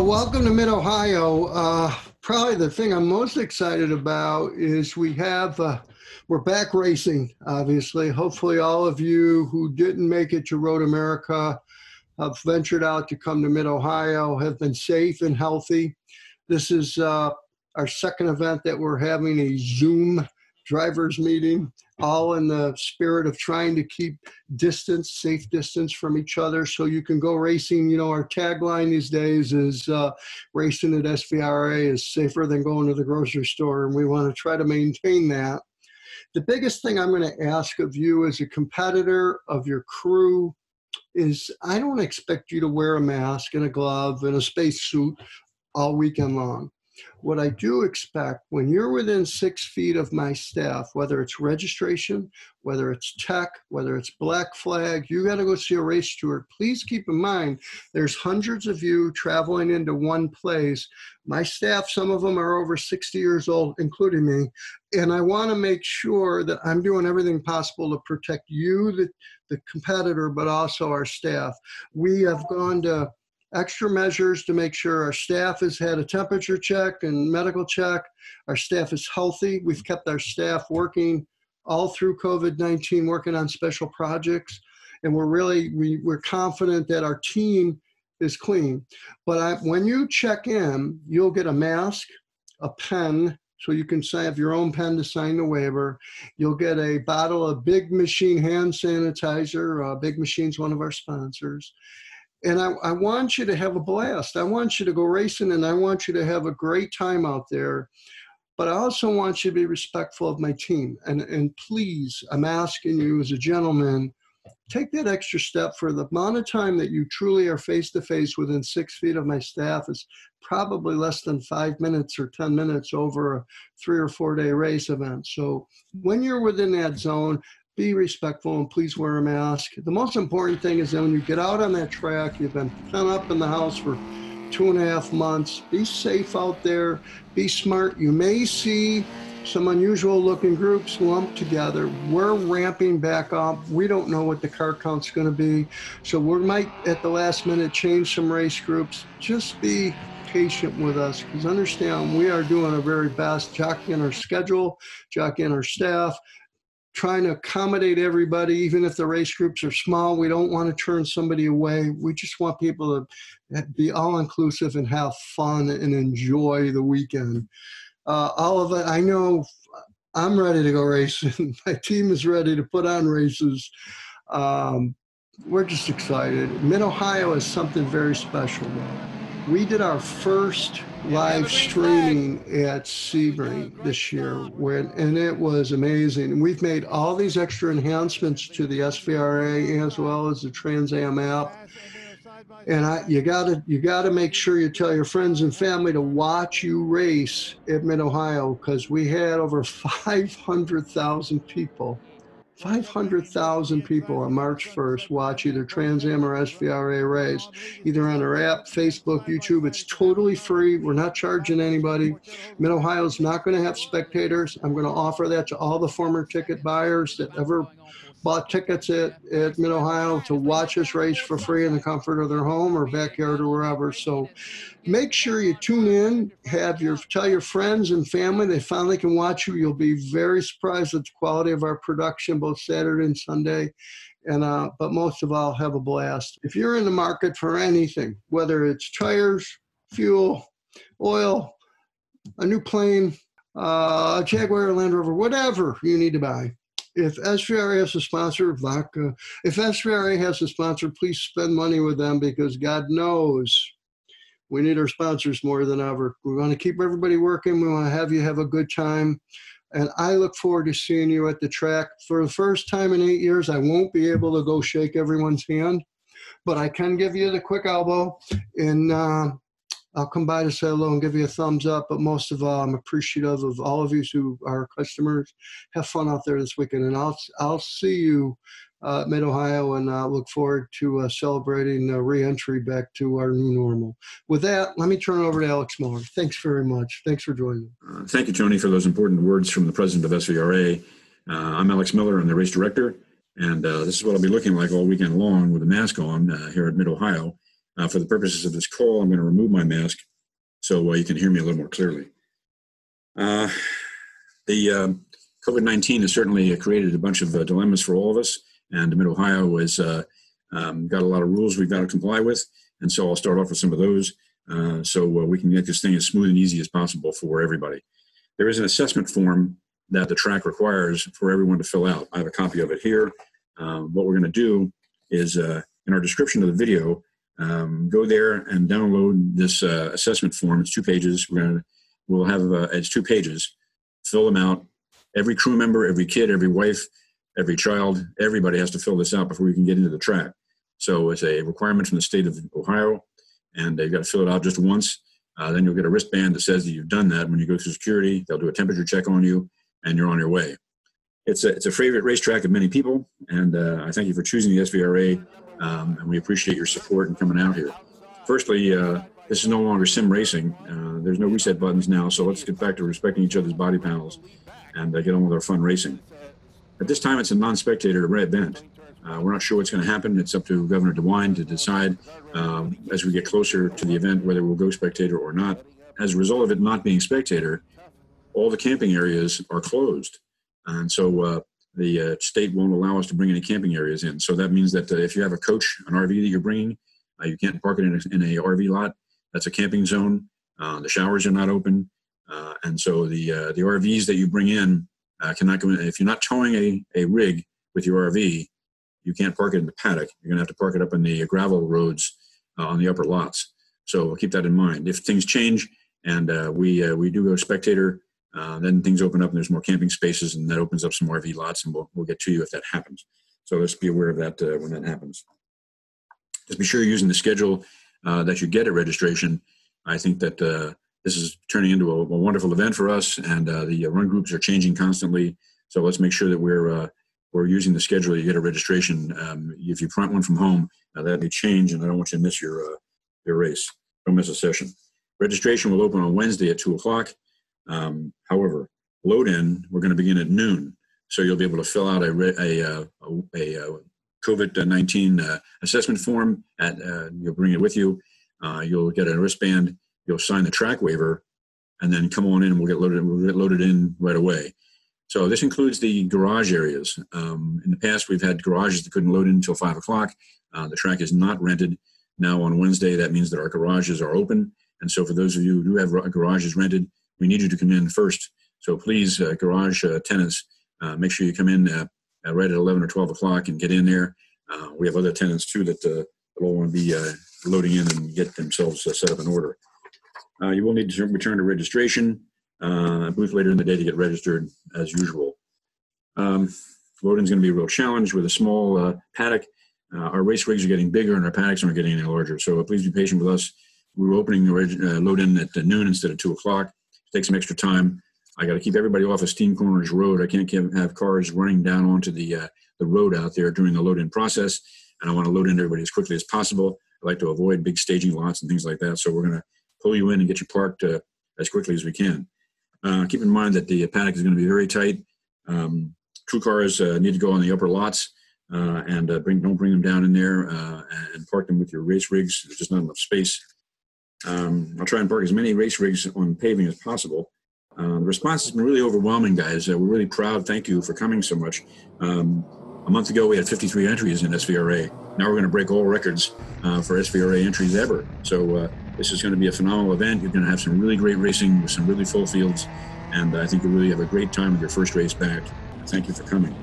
Well, welcome to Mid-Ohio. Probably the thing I'm most excited about is we're back racing, obviously. Hopefully all of you who didn't make it to Road America have ventured out to come to Mid-Ohio, have been safe and healthy. This is our second event that we're having a Zoom drivers meeting, all in the spirit of trying to keep distance, safe distance from each other so you can go racing. You know, our tagline these days is racing at SVRA is safer than going to the grocery store, and we want to try to maintain that. The biggest thing I'm going to ask of you as a competitor, of your crew, is I don't expect you to wear a mask and a glove and a space suit all weekend long. What I do expect, when you're within 6 feet of my staff, whether it's registration, whether it's tech, whether it's black flag, you got to go see a race steward. Please keep in mind, there's hundreds of you traveling into one place. My staff, some of them are over 60 years old, including me, and I want to make sure that I'm doing everything possible to protect you, the competitor, but also our staff. We have gone to extra measures to make sure our staff has had a temperature check and medical check. Our staff is healthy. We've kept our staff working all through COVID-19, working on special projects. And we're confident that our team is clean. But when you check in, you'll get a mask, a pen, so you can have your own pen to sign the waiver. You'll get a bottle of Big Machine hand sanitizer. Big Machine's one of our sponsors. And I want you to have a blast. I want you to go racing, and I want you to have a great time out there. But I also want you to be respectful of my team. And please, I'm asking you as a gentleman, take that extra step. For the amount of time that you truly are face-to-face within 6 feet of my staff is probably less than 5 minutes or 10 minutes over a 3 or 4 day race event. So when you're within that zone, be respectful and please wear a mask. The most important thing is that when you get out on that track, you've been pent up in the house for 2.5 months. Be safe out there. Be smart. You may see some unusual looking groups lumped together. We're ramping back up. We don't know what the car count's going to be. So we might at the last minute change some race groups. Just be patient with us, because understand we are doing our very best, jockeying our schedule, jockeying our staff, trying to accommodate everybody. Even if the race groups are small, we don't want to turn somebody away. We just want people to be all-inclusive and have fun and enjoy the weekend. All of it, I know I'm ready to go racing. My team is ready to put on races. We're just excited. Mid-Ohio is something very special, though. We did our first live streaming at Sebring this year, and it was amazing. We've made all these extra enhancements to the SVRA as well as the Trans Am app. And you gotta make sure you tell your friends and family to watch you race at Mid-Ohio, because we had over 500,000 people. 500,000 people on March 1st watch either Trans Am or SVRA race, either on our app, Facebook, YouTube. It's totally free. We're not charging anybody. Mid-Ohio is not going to have spectators. I'm going to offer that to all the former ticket buyers that ever bought tickets at Mid-Ohio to watch us race for free in the comfort of their home or backyard or wherever. So make sure you tune in, tell your friends and family they finally can watch you. You'll be very surprised at the quality of our production, both Saturday and Sunday. And but most of all, have a blast. If you're in the market for anything, whether it's tires, fuel, oil, a new plane, a Jaguar Land Rover, whatever you need to buy, if SVRA has a sponsor, vodka, if SVRA has a sponsor, please spend money with them, because God knows we need our sponsors more than ever. We want to keep everybody working. We want to have you have a good time. And I look forward to seeing you at the track. For the first time in 8 years, I won't be able to go shake everyone's hand, but I can give you the quick elbow, and I'll come by to say hello and give you a thumbs up. But most of all, I'm appreciative of all of you who are customers. Have fun out there this weekend, and I'll see you Mid-Ohio, and look forward to celebrating re-entry back to our new normal. With that, let me turn it over to Alex Miller. Thanks very much. Thanks for joining me. Thank you, Tony, for those important words from the president of SVRA. I'm Alex Miller. I'm the race director, and this is what I'll be looking like all weekend long with a mask on here at Mid-Ohio. For the purposes of this call, I'm going to remove my mask so you can hear me a little more clearly. The COVID-19 has certainly created a bunch of dilemmas for all of us, and Mid-Ohio has got a lot of rules we've got to comply with, and so I'll start off with some of those so we can make this thing as smooth and easy as possible for everybody. There is an assessment form that the track requires for everyone to fill out. I have a copy of it here. What we're going to do is, in our description of the video, go there and download this assessment form. It's 2 pages. We'll have it's 2 pages. Fill them out. Every crew member, every kid, every wife, every child, everybody has to fill this out before you can get into the track. So it's a requirement from the state of Ohio, and you've got to fill it out just once. Then you'll get a wristband that says that you've done that. When you go through security, they'll do a temperature check on you, and you're on your way. It's a favorite racetrack of many people, and I thank you for choosing the SVRA, and we appreciate your support in coming out here. Firstly, this is no longer sim racing. There's no reset buttons now, so let's get back to respecting each other's body panels and get on with our fun racing. At this time, it's a non-spectator event. We're not sure what's going to happen. It's up to Governor DeWine to decide as we get closer to the event whether we'll go spectator or not. As a result of it not being spectator, all the camping areas are closed. And so the state won't allow us to bring any camping areas in. So that means that if you have a coach, an RV that you're bringing, you can't park it in a RV lot. That's a camping zone. The showers are not open. And so the RVs that you bring in cannot go in. If you're not towing a rig with your RV, you can't park it in the paddock. You're going to have to park it up in the gravel roads on the upper lots. So keep that in mind. If things change and we do go spectator, then things open up and there's more camping spaces, and that opens up some RV lots, and we'll get to you if that happens. So let's be aware of that when that happens. Just be sure you're using the schedule that you get at registration. I think that this is turning into a wonderful event for us, and the run groups are changing constantly. So let's make sure that we're using the schedule you get at registration. If you print one from home, that may change, and I don't want you to miss your race. Don't miss a session. Registration will open on Wednesday at 2 o'clock. However, load-in, we're going to begin at noon. So you'll be able to fill out a COVID-19 assessment form. You'll bring it with you. You'll get a wristband. You'll sign the track waiver, and then come on in, and we'll get loaded in right away. So this includes the garage areas. In the past, we've had garages that couldn't load in until 5 o'clock. The track is not rented. Now on Wednesday, that means that our garages are open. And so for those of you who do have garages rented, we need you to come in first. So please, garage tenants, make sure you come in right at 11 or 12 o'clock and get in there. We have other tenants too that all want to be loading in and get themselves set up in order. You will need to return to registration booth later in the day to get registered as usual. Loading is going to be a real challenge with a small paddock. Our race rigs are getting bigger and our paddocks aren't getting any larger. So please be patient with us. We were opening the load-in at noon instead of 2 o'clock. Take some extra time. I got to keep everybody off of Steam Corners Road. I can't have cars running down onto the road out there during the load-in process, and I want to load in everybody as quickly as possible. I like to avoid big staging lots and things like that, so we're going to pull you in and get you parked as quickly as we can. Keep in mind that the paddock is going to be very tight. Crew cars need to go on the upper lots, and don't bring them down in there and park them with your race rigs. There's just not enough space. I'll try and park as many race rigs on paving as possible. The response has been really overwhelming, guys. We're really proud. Thank you for coming so much. A month ago, we had 53 entries in SVRA. Now we're going to break all records for SVRA entries ever. So this is going to be a phenomenal event. You're going to have some really great racing with some really full fields, and I think you'll really have a great time with your first race back. Thank you for coming.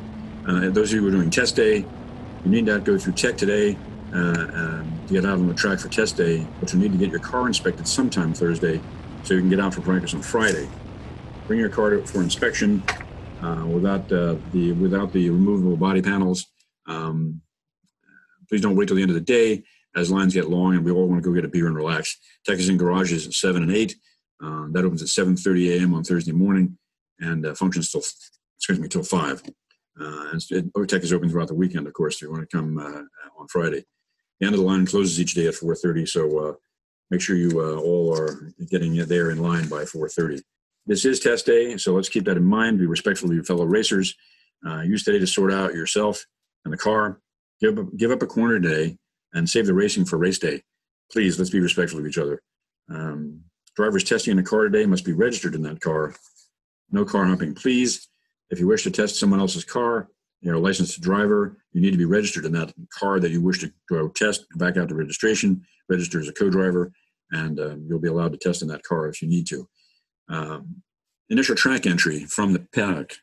Those of you who are doing test day, you need not go through tech today to get out on the track for test day, but you need to get your car inspected sometime Thursday so you can get out for practice on Friday. Bring your car for inspection without the removable body panels. Please don't wait till the end of the day as lines get long and we all want to go get a beer and relax. Tech is in garages at 7 and 8. That opens at 7:30 a.m. on Thursday morning and functions till 5. Tech is open throughout the weekend, of course, if you want to come on Friday. The end of the line closes each day at 4:30, so make sure you all are getting there in line by 4:30. This is test day, so let's keep that in mind. Be respectful of your fellow racers. Use today to sort out yourself and the car. Give up a corner today and save the racing for race day. Please, let's be respectful of each other. Drivers testing in a car today must be registered in that car. No car humping, please. If you wish to test someone else's car, you're a licensed driver, you need to be registered in that car that you wish to go test, back out to registration, register as a co-driver, and you'll be allowed to test in that car if you need to. Initial track entry from the paddock.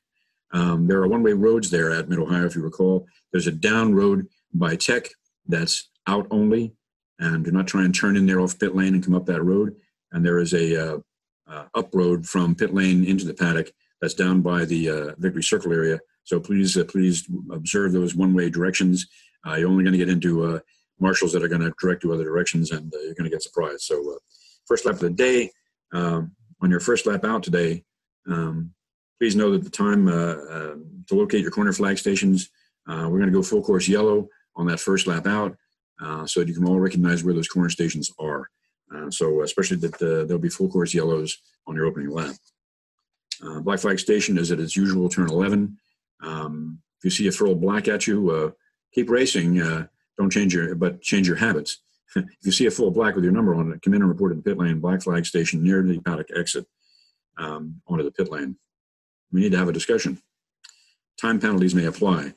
There are one-way roads there at Mid-Ohio, if you recall. There's a down road by Tech that's out only, and do not try and turn in there off pit lane and come up that road. And there is a up road from pit lane into the paddock that's down by the Victory Circle area. So please observe those one-way directions. You're only going to get into marshals that are going to direct you other directions, and you're going to get surprised. So first lap of the day, on your first lap out today, please know that the time to locate your corner flag stations, we're going to go full course yellow on that first lap out, so that you can all recognize where those corner stations are. So especially that there'll be full course yellows on your opening lap. Black flag station is at its usual turn 11. If you see a throw black at you, keep racing. Don't change change your habits. If you see a full black with your number on it, come in and report at the pit lane, black flag station near the paddock exit onto the pit lane. We need to have a discussion. Time penalties may apply.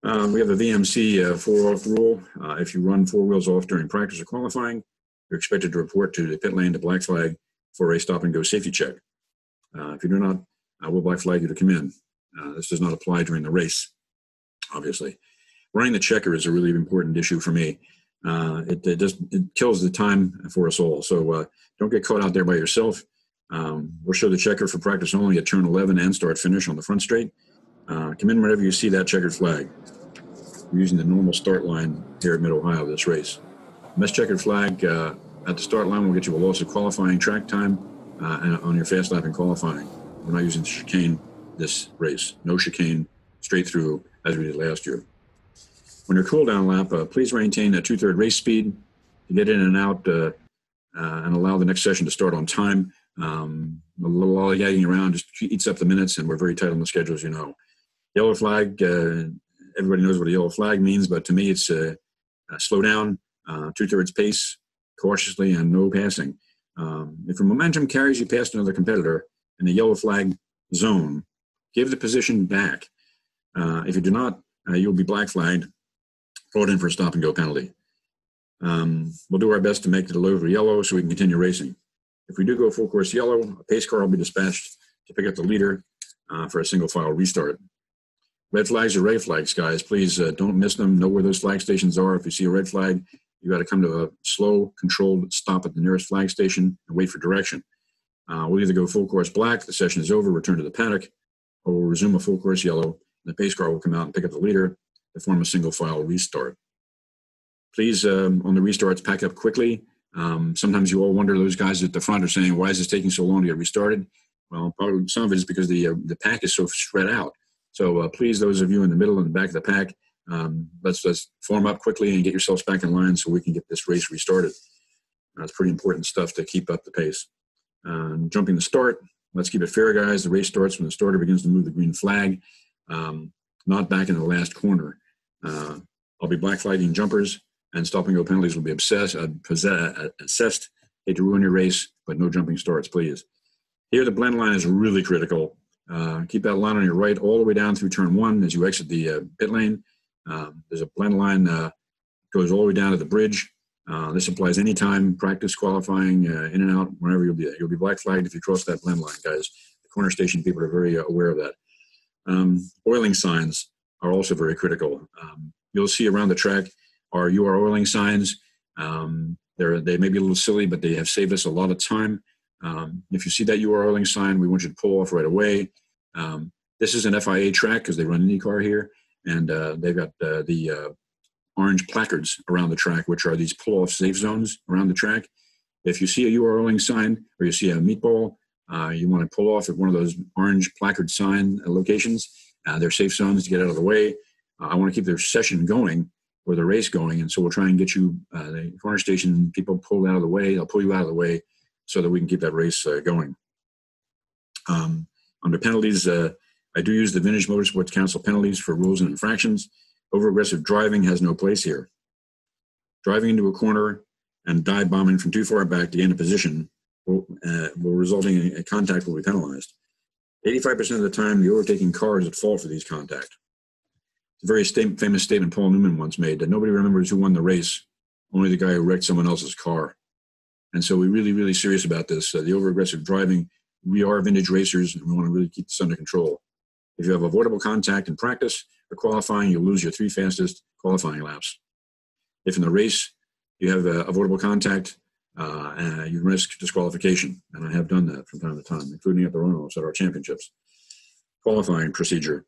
We have the VMC 4-off rule. If you run 4 wheels off during practice or qualifying, you're expected to report to the pit lane to black flag for a stop and go safety check. If you do not, we'll black flag you to come in. This does not apply during the race, obviously. Running the checker is a really important issue for me. It kills the time for us all. So don't get caught out there by yourself. We'll show the checker for practice only at turn 11 and start finish on the front straight. Come in whenever you see that checkered flag. We're using the normal start line here at Mid-Ohio this race. Miss checkered flag at the start line will get you a loss of qualifying track time on your fast lap in qualifying. We're not using chicane this race. No chicane, straight through as we did last year. On your cool down lap, please maintain a 2/3 race speed to get in and out and allow the next session to start on time. A little lollygagging around just eats up the minutes, and we're very tight on the schedule, as you know. Yellow flag, everybody knows what a yellow flag means, but to me it's slow down, 2/3 pace, cautiously, and no passing. If your momentum carries you past another competitor in the yellow flag zone, give the position back. If you do not, you'll be black flagged, brought in for a stop and go penalty. We'll do our best to make it over yellow so we can continue racing. If we do go full course yellow, a pace car will be dispatched to pick up the leader for a single file restart. Red flags are red flags, guys. Please don't miss them. Know where those flag stations are. If you see a red flag, you got to come to a slow, controlled stop at the nearest flag station and wait for direction. We'll either go full course black, the session is over, return to the paddock, or we'll resume a full course yellow. The pace car will come out and pick up the leader to form a single file restart. Please, on the restarts, pack up quickly. Sometimes you all wonder, those guys at the front are saying, why is this taking so long to get restarted? Well, probably some of it is because the pack is so spread out. So please, those of you in the middle and the back of the pack, let's form up quickly and get yourselves back in line so we can get this race restarted. It's pretty important stuff to keep up the pace. Jumping the start, let's keep it fair, guys. The race starts when the starter begins to move the green flag, not back in the last corner. I'll be black flagging jumpers, and stop and go penalties will be assessed. Hate to ruin your race, but no jumping starts, please. Here, the blend line is really critical. Keep that line on your right all the way down through turn 1 as you exit the pit lane. There's a blend line goes all the way down to the bridge. This applies anytime, practice, qualifying, in and out, whenever you'll be black flagged if you cross that blend line, guys. The corner station people are very aware of that. Oiling signs are also very critical. You'll see around the track are "You are oiling" signs. They may be a little silly, but they have saved us a lot of time. If you see that "You are oiling" sign, we want you to pull off right away. This is an FIA track because they run IndyCar here, and they've got the orange placards around the track, which are these pull-off safe zones around the track. If you see a "You are oiling" sign or you see a meatball, you want to pull off at one of those orange placard sign locations. They're safe zones to get out of the way. I want to keep their session going or the race going, and so we'll try and get you, the corner station people pulled out of the way. They'll pull you out of the way so that we can keep that race going. Under penalties, I do use the Vintage Motorsports Council penalties for rules and infractions. Over-aggressive driving has no place here. Driving into a corner and dive bombing from too far back to gain a position will resulting in a contact will be penalized. 85% of the time, the overtaking car is at fault for these contacts. It's a very famous statement Paul Newman once made, that nobody remembers who won the race, only the guy who wrecked someone else's car. And so we're really, really serious about this. The over-aggressive driving, we are vintage racers, and we want to really keep this under control. If you have avoidable contact in practice or qualifying, you'll lose your 3 fastest qualifying laps. If in the race you have avoidable contact, you risk disqualification. And I have done that from time to time, including at the Ronos at our championships. Qualifying procedure.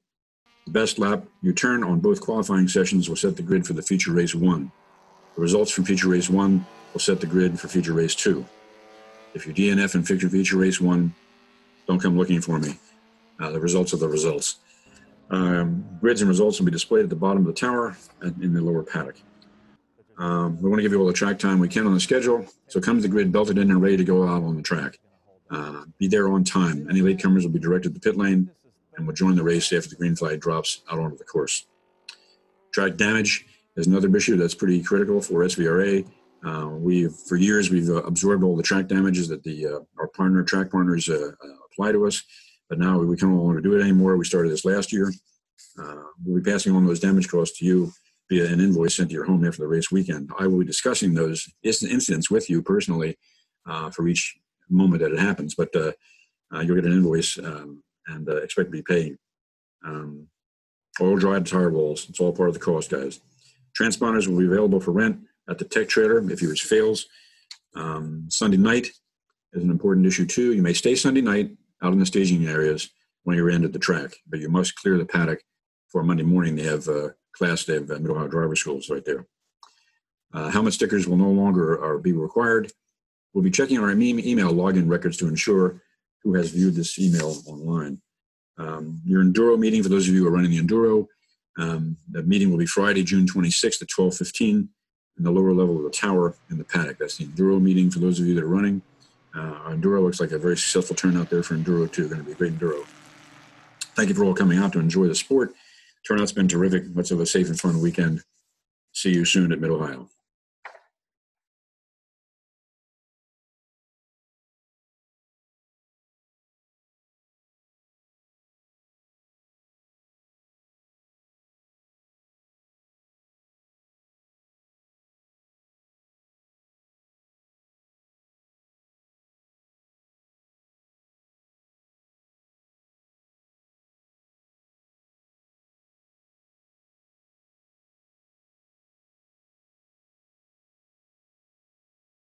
The best lap you turn on both qualifying sessions will set the grid for the feature race 1. The results from feature race 1 will set the grid for feature race 2. If you DNF in feature race 1, don't come looking for me. The results are the results. Grids and results will be displayed at the bottom of the tower and in the lower paddock. We want to give you all the track time we can on the schedule, so come to the grid belted in and ready to go out on the track. Be there on time. Any latecomers will be directed to the pit lane and will join the race after the green flag drops out onto the course. Track damage is another issue that's pretty critical for SVRA. For years, we've absorbed all the track damages that our track partners apply to us, but now we can no longer do it anymore. We started this last year. We'll be passing on those damage costs to you via an invoice sent to your home after the race weekend. I will be discussing those incidents with you personally for each moment that it happens, but you'll get an invoice and expect to be paying. Oil dried tire walls, it's all part of the cost, guys. Transponders will be available for rent at the tech trailer if yours fails. Sunday night is an important issue too. You may stay Sunday night out in the staging areas when you're in at the track, but you must clear the paddock for Monday morning. They have Mid Ohio driver schools right there. Helmet stickers will no longer be required. We'll be checking our email login records to ensure who has viewed this email online. Your Enduro meeting, for those of you who are running the Enduro, the meeting will be Friday, June 26th at 12:15 in the lower level of the tower in the paddock. That's the Enduro meeting for those of you that are running. Our Enduro looks like a very successful turnout there for Enduro too. Going to be a great Enduro. Thank you for all coming out to enjoy the sport. Turnout's been terrific. Let's have a safe and fun weekend. See you soon at Mid Ohio.